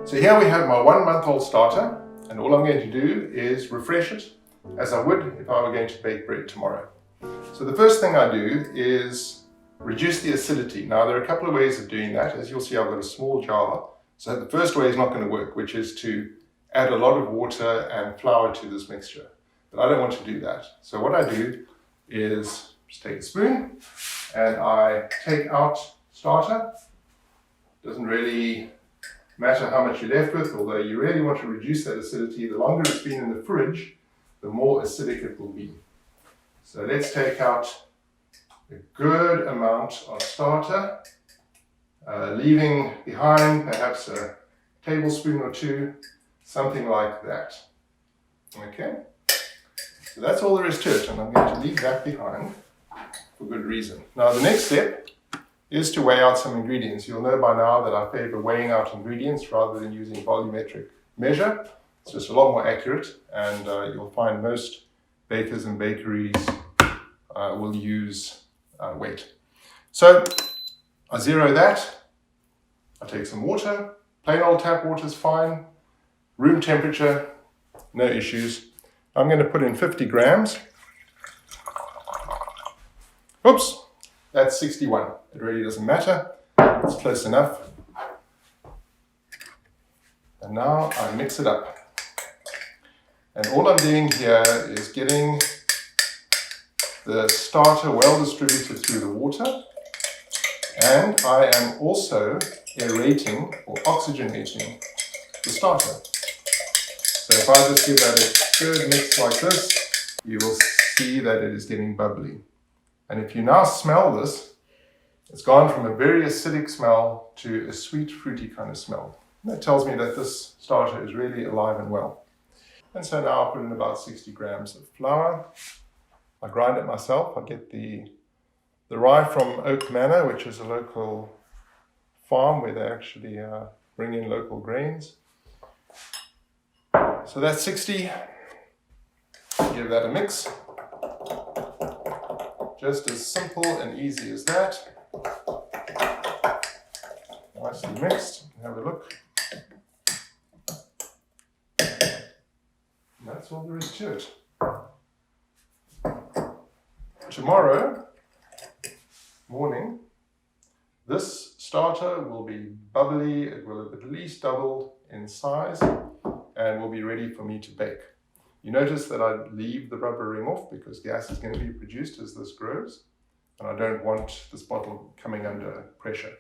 So here we have my 1-month-old starter, and all I'm going to do is refresh it as I would if I were going to bake bread tomorrow. So the first thing I do is reduce the acidity. Now there are a couple of ways of doing that. As you'll see, I've got a small jar. So the first way is not going to work, which is to add a lot of water and flour to this mixture. But I don't want to do that. So what I do is just take a spoon and I take out starter. Doesn't really matter how much you're left with, although you really want to reduce that acidity. The longer it's been in the fridge, the more acidic it will be. So let's take out a good amount of starter, leaving behind perhaps a tablespoon or two, something like that. Okay, so that's all there is to it, and I'm going to leave that behind for good reason. Now the next step is to weigh out some ingredients. You'll know by now that I favor weighing out ingredients rather than using volumetric measure. It's just a lot more accurate, and you'll find most bakers and bakeries will use weight. So I zero that. I take some water. Plain old tap water is fine. Room temperature, no issues. I'm going to put in 50 grams. Oops, that's 61. It really doesn't matter. It's close enough. And now I mix it up. And all I'm doing here is getting the starter well distributed through the water. And I am also aerating or oxygenating the starter. So if I just give that a good mix like this, you will see that it is getting bubbly. And if you now smell this, it's gone from a very acidic smell to a sweet, fruity kind of smell. And that tells me that this starter is really alive and well. And so now I'll put in about 60 grams of flour. I grind it myself. I get the rye from Oak Manor, which is a local farm where they actually bring in local grains. So that's 60. Give that a mix. Just as simple and easy as that. Nicely mixed. Have a look. And that's all there is to it. Tomorrow morning, this starter will be bubbly. It will have at least doubled in size and will be ready for me to bake. You notice that I leave the rubber ring off because gas is going to be produced as this grows, and I don't want this bottle coming under pressure.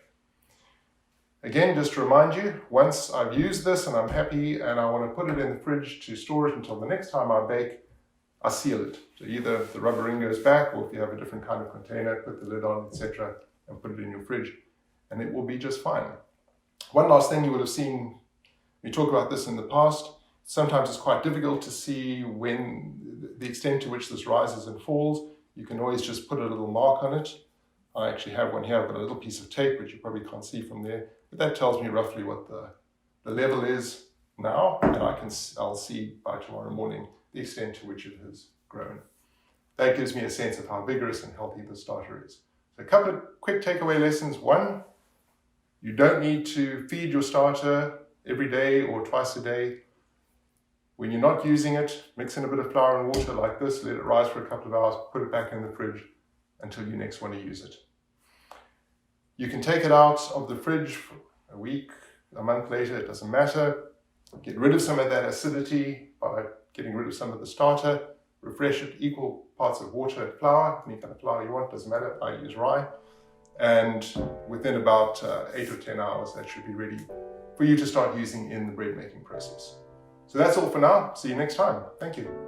Again, just to remind you, once I've used this and I'm happy and I want to put it in the fridge to store it until the next time I bake, I seal it. So either the rubber ring goes back, or if you have a different kind of container, put the lid on, etc., and put it in your fridge, and it will be just fine. One last thing you would have seen me talk about this in the past. Sometimes it's quite difficult to see when the extent to which this rises and falls. You can always just put a little mark on it. I actually have one here. I've got a little piece of tape, which you probably can't see from there, but that tells me roughly what the level is now, and I'll see by tomorrow morning the extent to which it has grown. That gives me a sense of how vigorous and healthy the starter is. So a couple of quick takeaway lessons. One, you don't need to feed your starter every day or twice a day. When you're not using it, mix in a bit of flour and water like this, let it rise for a couple of hours, put it back in the fridge until you next want to use it. You can take it out of the fridge for a week, a month later, it doesn't matter. Get rid of some of that acidity by getting rid of some of the starter, refresh it, equal parts of water and flour, any kind of flour you want, doesn't matter, I use rye. And within about 8 or 10 hours, that should be ready for you to start using in the bread making process. So that's all for now. See you next time. Thank you.